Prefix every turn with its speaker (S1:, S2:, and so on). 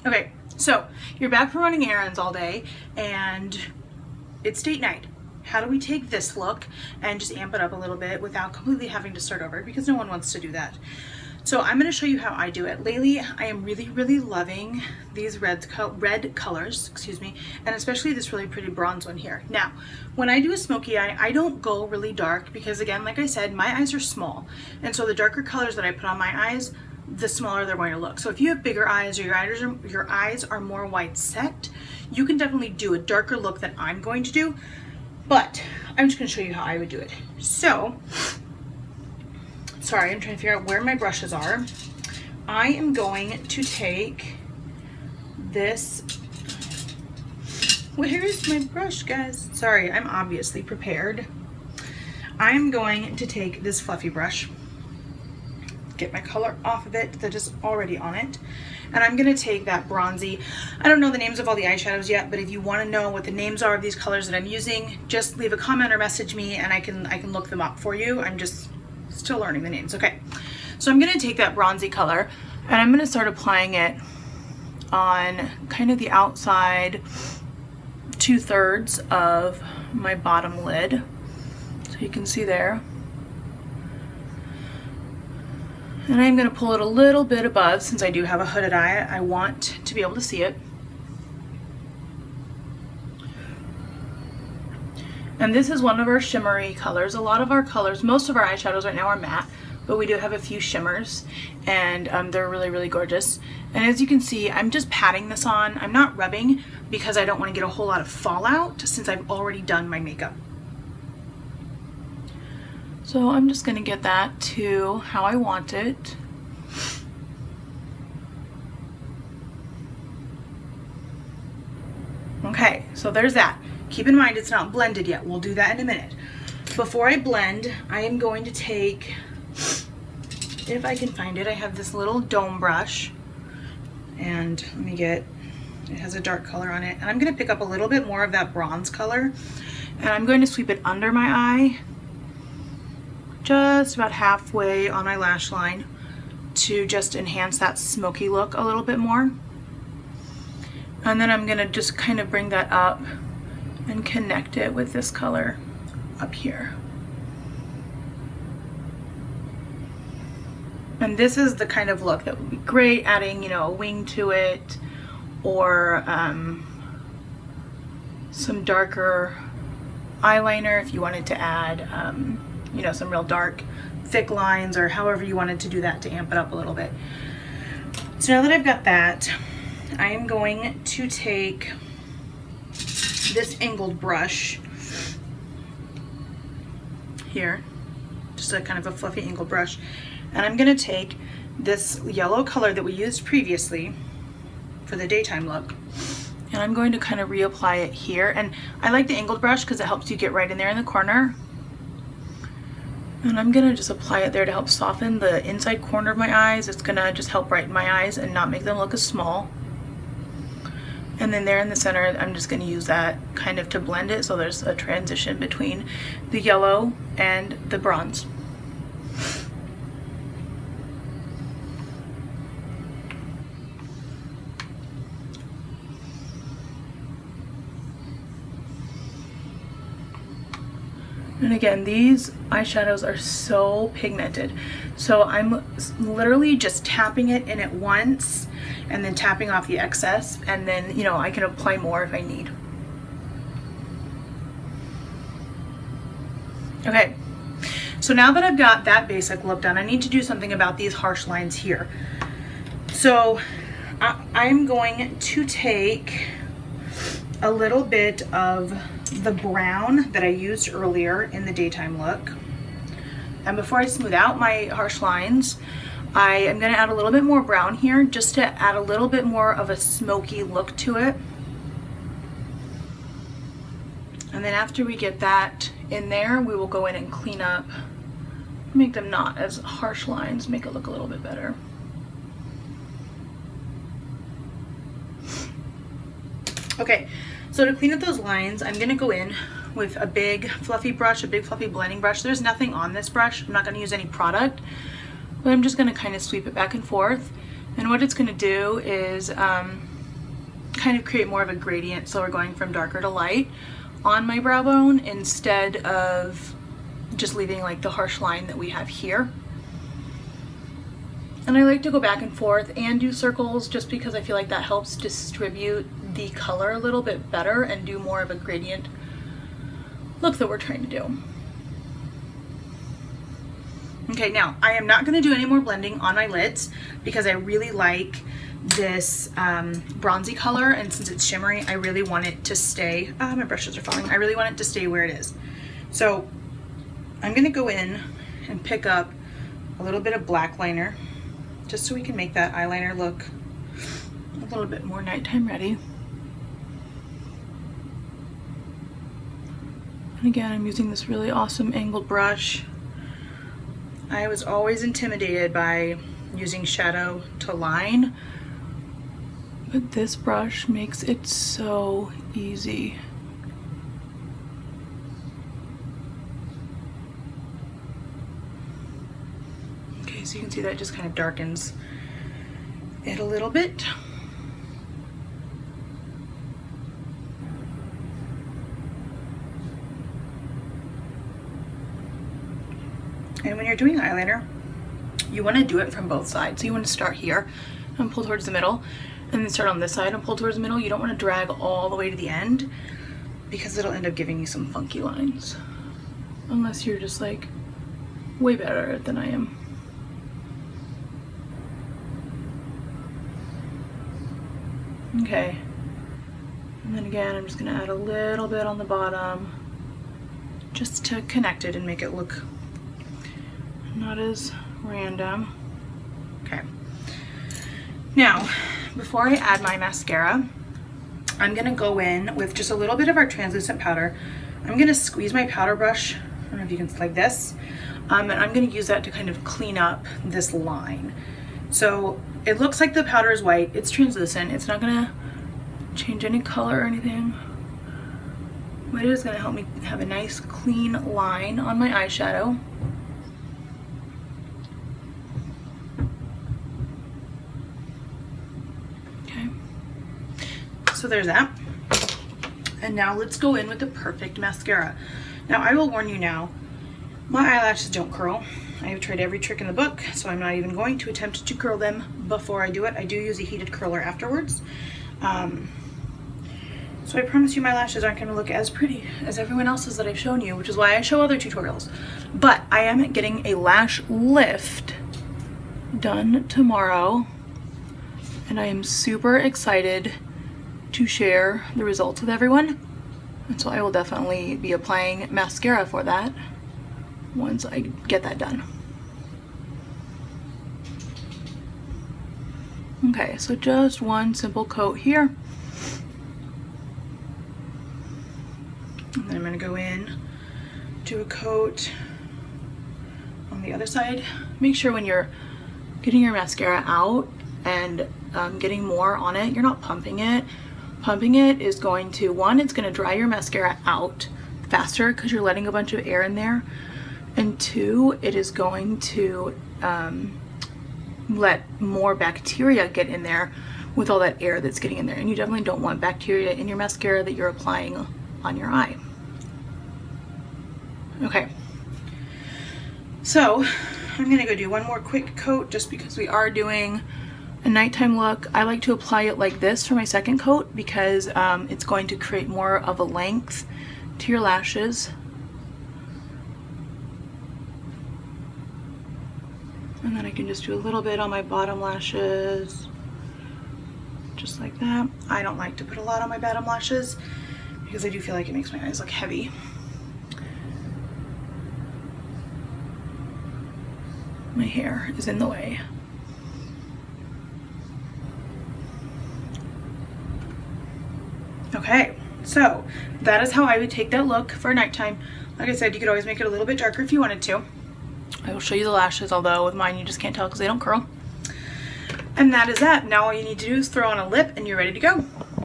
S1: Okay, so you're back from running errands all day and it's date night. How do we take this look and just amp it up a little bit without completely having to start over? Because no one wants to do that. So I'm going to show you how I do it. Lately, I am really loving these red colors, excuse me, and especially this really pretty bronze one here. Now, when I do a smoky eye, I don't go really dark because, again, like I said, my eyes are small. And so the darker colors that I put on my eyes, the smaller they're going to look. So if you have bigger eyes or your eyes are more wide set, you can definitely do a darker look than I'm going to do. But I'm just going to show you how I would do it. So, sorry, I'm trying to figure out where my brushes are. I am going to take this. Where's my brush, guys? Sorry, I'm obviously prepared. I'm going to take this fluffy brush, get my color off of it that is already on it, and I'm going to take that bronzy. I don't know the names of all the eyeshadows yet, but if you want to know what the names are of these colors that I'm using, just leave a comment or message me and I can look them up for you. I'm just still learning the names. Okay, so I'm going to take that bronzy color and I'm going to start applying it on kind of the outside 2/3 of my bottom lid, so you can see there. And I'm going to pull it a little bit above. Since I do have a hooded eye, I want to be able to see it. And this is one of our shimmery colors. A lot of our colors, most of our eyeshadows right now are matte, but we do have a few shimmers, and they're really gorgeous. And as you can see, I'm just patting this on. I'm not rubbing because I don't want to get a whole lot of fallout since I've already done my makeup. So I'm just going to get that to how I want it. Okay, so there's that. Keep in mind it's not blended yet. We'll do that in a minute. Before I blend, I am going to take, if I can find it, I have this little dome brush, and let me get, it has a dark color on it, and I'm going to pick up a little bit more of that bronze color, and I'm going to sweep it under my eye, just about halfway on my lash line, to just enhance that smoky look a little bit more. And then I'm gonna just kind of bring that up and connect it with this color up here. And this is the kind of look that would be great adding, you know, a wing to it, or some darker eyeliner if you wanted to add you know, some real dark thick lines, or however you wanted to do that to amp it up a little bit. So now that I've got that, I am going to take this angled brush here, just a kind of a fluffy angled brush, and I'm going to take this yellow color that we used previously for the daytime look, and I'm going to kind of reapply it here. And I like the angled brush because it helps you get right in there in the corner. And I'm gonna just apply it there to help soften the inside corner of my eyes. It's gonna just help brighten my eyes and not make them look as small. And then there in the center, I'm just gonna use that kind of to blend it so there's a transition between the yellow and the bronze. And again, these eyeshadows are so pigmented. So I'm literally just tapping it in at once and then tapping off the excess, and then, you know, I can apply more if I need. Okay, so now that I've got that basic look done, I need to do something about these harsh lines here. So I'm going to take a little bit of the brown that I used earlier in the daytime look, and before I smooth out my harsh lines, I am going to add a little bit more brown here just to add a little bit more of a smoky look to it. And then after we get that in there, we will go in and clean up, make them not as harsh lines, make it look a little bit better. Okay, so to clean up those lines, I'm gonna go in with a big fluffy brush, a big fluffy blending brush. There's nothing on this brush. I'm not gonna use any product, but I'm just gonna kind of sweep it back and forth. And what it's gonna do is kind of create more of a gradient, so we're going from darker to light on my brow bone instead of just leaving like the harsh line that we have here. And I like to go back and forth and do circles just because I feel like that helps distribute the color a little bit better and do more of a gradient look that we're trying to do. Okay, now I am not going to do any more blending on my lids because I really like this bronzy color, and since it's shimmery, I really want it to stay, my brushes are falling, I really want it to stay where it is. So I'm going to go in and pick up a little bit of black liner just so we can make that eyeliner look a little bit more nighttime ready. And again, I'm using this really awesome angled brush. I was always intimidated by using shadow to line, but this brush makes it so easy. Okay, so you can see that just kind of darkens it a little bit. And when you're doing eyeliner, you want to do it from both sides. So you want to start here and pull towards the middle, and then start on this side and pull towards the middle. You don't want to drag all the way to the end because it'll end up giving you some funky lines. Unless you're just like way better than I am. Okay. And then again, I'm just going to add a little bit on the bottom just to connect it and make it look not as random. Okay. Now, before I add my mascara, I'm gonna go in with just a little bit of our translucent powder. I'm gonna squeeze my powder brush, I don't know if you can, like this, and I'm gonna use that to kind of clean up this line. So it looks like the powder is white, it's translucent, it's not gonna change any color or anything, but it is gonna help me have a nice clean line on my eyeshadow. So there's that. And now let's go in with the perfect mascara. Now I will warn you now, my eyelashes don't curl. I have tried every trick in the book, so I'm not even going to attempt to curl them before I do it. I do use a heated curler afterwards. So I promise you my lashes aren't going to look as pretty as everyone else's that I've shown you, which is why I show other tutorials. But I am getting a lash lift done tomorrow, and I am super excited to share the results with everyone. And so I will definitely be applying mascara for that once I get that done. Okay, so just one simple coat here. And then I'm gonna go in, do a coat on the other side. Make sure when you're getting your mascara out and getting more on it, you're not pumping it. Pumping it is going to, one, it's going to dry your mascara out faster because you're letting a bunch of air in there, and two, it is going to let more bacteria get in there with all that air that's getting in there, and you definitely don't want bacteria in your mascara that you're applying on your eye. Okay, so I'm going to go do one more quick coat just because we are doing a nighttime look. I like to apply it like this for my second coat because it's going to create more of a length to your lashes. And then I can just do a little bit on my bottom lashes, just like that. I don't like to put a lot on my bottom lashes because I do feel like it makes my eyes look heavy. My hair is in the way. Okay, so that is how I would take that look for nighttime. Like I said, you could always make it a little bit darker if you wanted to. I will show you the lashes, although with mine you just can't tell because they don't curl. And that is that. Now all you need to do is throw on a lip and you're ready to go.